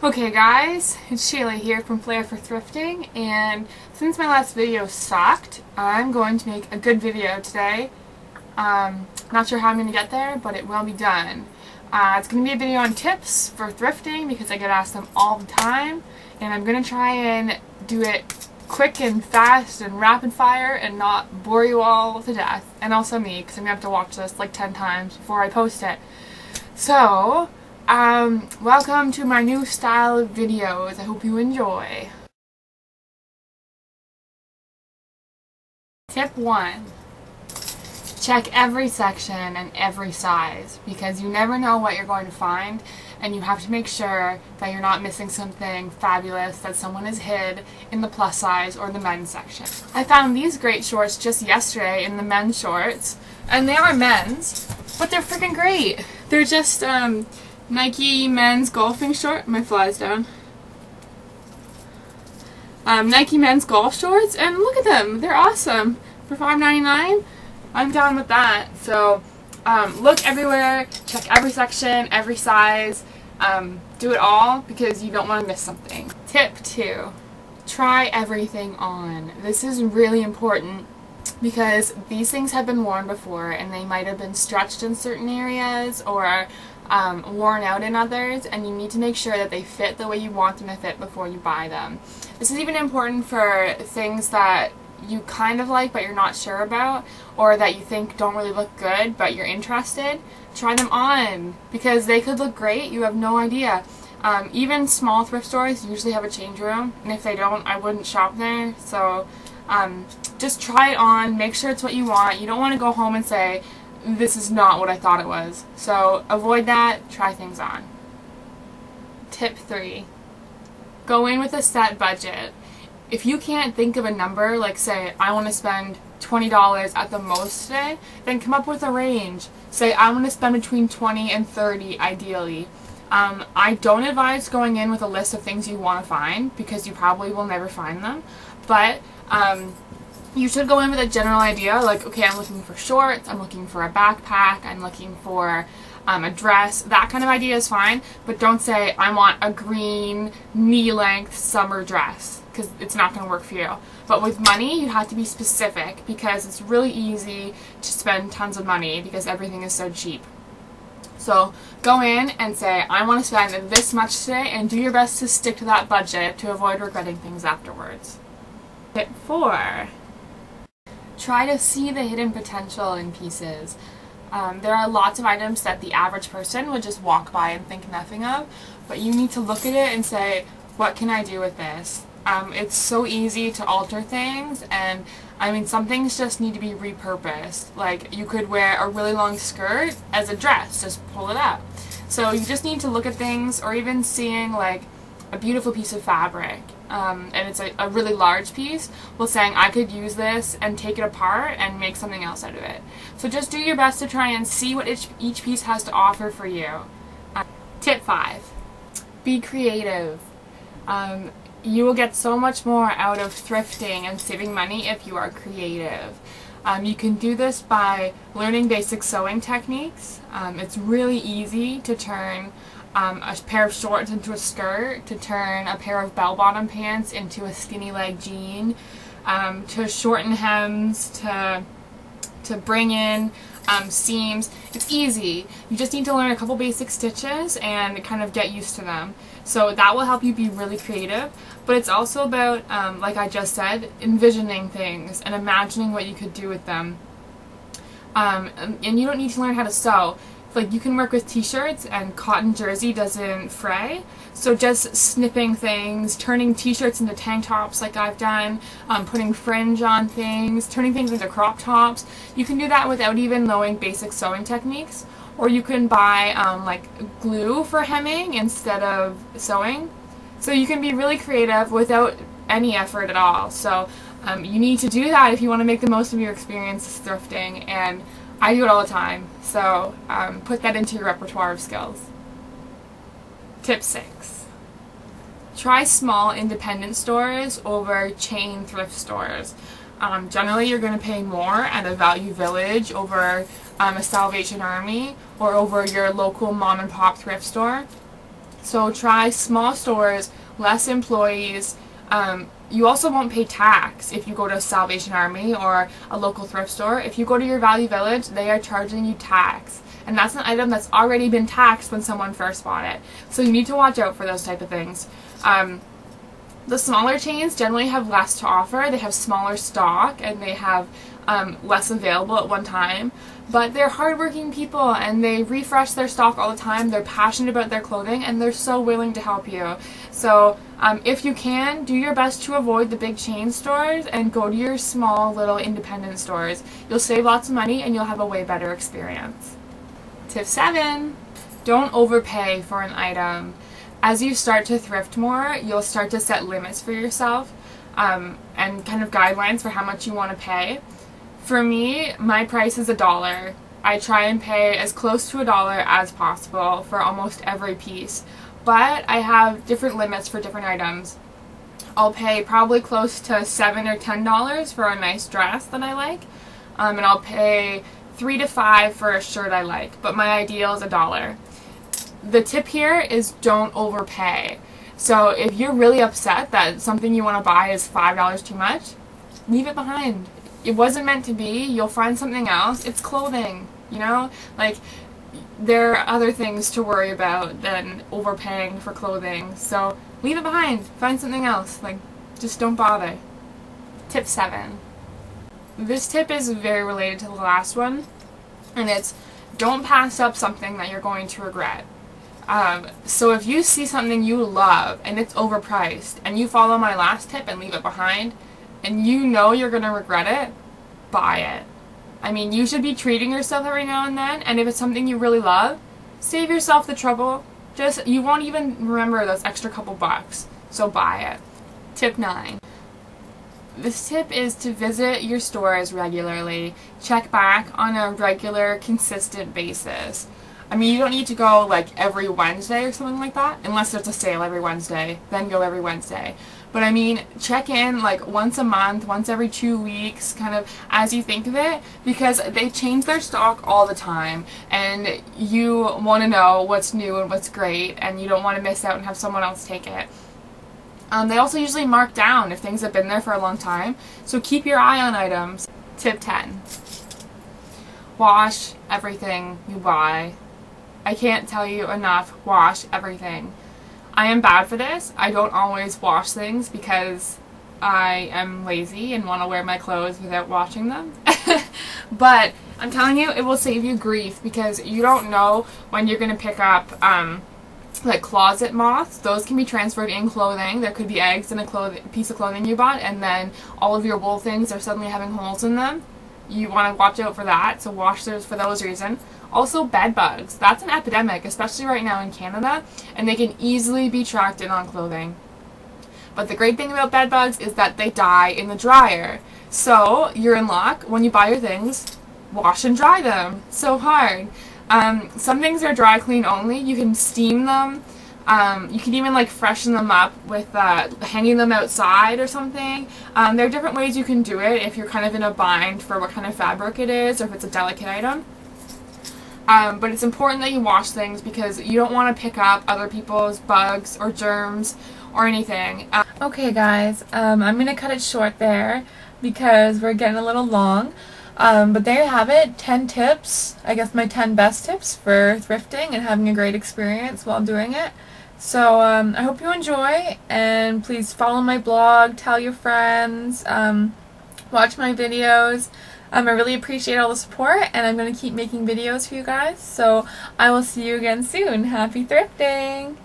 Okay guys, it's Shayla here from Flair for Thrifting, and since my last video sucked, I'm going to make a good video today. Not sure how I'm going to get there, but it will be done. It's going to be a video on tips for thrifting because I get asked them all the time, and I'm going to try and do it quick and fast and rapid fire and not bore you all to death, and also me because I'm going to have to watch this like 10 times before I post it. So, welcome to my new style of videos. I hope you enjoy. Tip 1. Check every section and every size because you never know what you're going to find, and you have to make sure that you're not missing something fabulous that someone has hid in the plus size or the men's section. I found these great shorts just yesterday in the men's shorts, and they are men's, but they're freaking great. They're just Nike men's golfing short. My fly's down. Nike men's golf shorts, and look at them. They're awesome. For $5.99, I'm down with that. So look everywhere, check every section, every size, do it all because you don't want to miss something. Tip 2. Try everything on. This is really important because these things have been worn before and they might have been stretched in certain areas or worn out in others, and you need to make sure that they fit the way you want them to fit before you buy them. This is even important for things that you kind of like but you're not sure about, or that you think don't really look good but you're interested. Try them on because they could look great, you have no idea. Even small thrift stores usually have a change room, and if they don't, I wouldn't shop there. So just try it on, make sure it's what you want. You don't want to go home and say, this is not what I thought it was. So avoid that, try things on. Tip 3. Go in with a set budget. If you can't think of a number, like say, I want to spend $20 at the most today, then come up with a range. Say, I want to spend between $20 and $30 ideally. I don't advise going in with a list of things you want to find because you probably will never find them, but you should go in with a general idea, like, okay, I'm looking for shorts, I'm looking for a backpack, I'm looking for a dress. That kind of idea is fine, but don't say, I want a green knee-length summer dress, because it's not going to work for you. But with money, you have to be specific because it's really easy to spend tons of money because everything is so cheap. So go in and say, I want to spend this much today, and do your best to stick to that budget to avoid regretting things afterwards. Tip 4. Try to see the hidden potential in pieces. There are lots of items that the average person would just walk by and think nothing of, but you need to look at it and say, what can I do with this? It's so easy to alter things, and I mean, some things just need to be repurposed. Like, you could wear a really long skirt as a dress, just pull it up. So you just need to look at things, or even seeing like a beautiful piece of fabric, and it's a really large piece, well, saying I could use this and take it apart and make something else out of it. So just do your best to try and see what each piece has to offer for you. Tip 5. Be creative. You will get so much more out of thrifting and saving money if you are creative. You can do this by learning basic sewing techniques. It's really easy to turn a pair of shorts into a skirt, to turn a pair of bell-bottom pants into a skinny leg jean, to shorten hems, to bring in seams. It's easy. You just need to learn a couple basic stitches and kind of get used to them. So that will help you be really creative, but it's also about, like I just said, envisioning things and imagining what you could do with them. And you don't need to learn how to sew. Like, you can work with t-shirts, and cotton jersey doesn't fray, so just snipping things, turning t-shirts into tank tops like I've done, putting fringe on things, turning things into crop tops. You can do that without even knowing basic sewing techniques, or you can buy like glue for hemming instead of sewing. So you can be really creative without any effort at all. So you need to do that if you want to make the most of your experience thrifting, and I do it all the time, so put that into your repertoire of skills. Tip 6. Try small independent stores over chain thrift stores. Generally, you're going to pay more at a Value Village over a Salvation Army or over your local mom and pop thrift store. So try small stores, less employees. You also won't pay tax if you go to Salvation Army or a local thrift store. If you go to your Value Village, they are charging you tax. And that's an item that's already been taxed when someone first bought it. So you need to watch out for those type of things. The smaller chains generally have less to offer. They have smaller stock and they have less available at one time. But they're hardworking people and they refresh their stock all the time. They're passionate about their clothing and they're so willing to help you. So if you can, do your best to avoid the big chain stores and go to your small little independent stores. You'll save lots of money and you'll have a way better experience. Tip 7. Don't overpay for an item. As you start to thrift more, you'll start to set limits for yourself and kind of guidelines for how much you want to pay. For me, my price is $1. I try and pay as close to $1 as possible for almost every piece, but I have different limits for different items. I'll pay probably close to $7 or $10 for a nice dress that I like, and I'll pay $3 to $5 for a shirt I like, but my ideal is $1. The tip here is don't overpay. So if you're really upset that something you want to buy is $5 too much, leave it behind. It wasn't meant to be. You'll find something else. It's clothing, you know? Like, there are other things to worry about than overpaying for clothing. So leave it behind. Find something else. Like, just don't bother. Tip 7. This tip is very related to the last one, and it's don't pass up something that you're going to regret. So if you see something you love and it's overpriced and you follow my last tip and leave it behind and you know you're going to regret it, buy it. I mean, you should be treating yourself every now and then, and if it's something you really love, save yourself the trouble. You won't even remember those extra couple bucks, so buy it. Tip 9. This tip is to visit your stores regularly. Check back on a regular, consistent basis. I mean, you don't need to go like every Wednesday or something like that, unless there's a sale every Wednesday, then go every Wednesday. But I mean, check in like once a month, once every 2 weeks, kind of as you think of it, because they change their stock all the time, and you want to know what's new and what's great, and you don't want to miss out and have someone else take it. They also usually mark down if things have been there for a long time, so keep your eye on items. Tip 10. Wash everything you buy. I can't tell you enough, wash everything. I am bad for this. I don't always wash things because I am lazy and want to wear my clothes without washing them. But I'm telling you, it will save you grief because you don't know when you're going to pick up like closet moths. Those can be transferred in clothing. There could be eggs in a piece of clothing you bought, and then all of your wool things are suddenly having holes in them. You want to watch out for that, so wash those for those reasons. Also, bed bugs. That's an epidemic, especially right now in Canada, and they can easily be tracked in on clothing. But the great thing about bed bugs is that they die in the dryer. So, you're in luck. When you buy your things, wash and dry them. So hard. Some things are dry clean only. You can steam them. You can even like freshen them up with hanging them outside or something. There are different ways you can do it if you're kind of in a bind for what kind of fabric it is or if it's a delicate item. But it's important that you wash things because you don't want to pick up other people's bugs or germs or anything. Okay guys, I'm going to cut it short there because we're getting a little long. But there you have it, 10 tips, I guess my 10 best tips for thrifting and having a great experience while doing it. So I hope you enjoy, and please follow my blog, tell your friends, watch my videos. I really appreciate all the support, and I'm going to keep making videos for you guys, so I will see you again soon. Happy thrifting!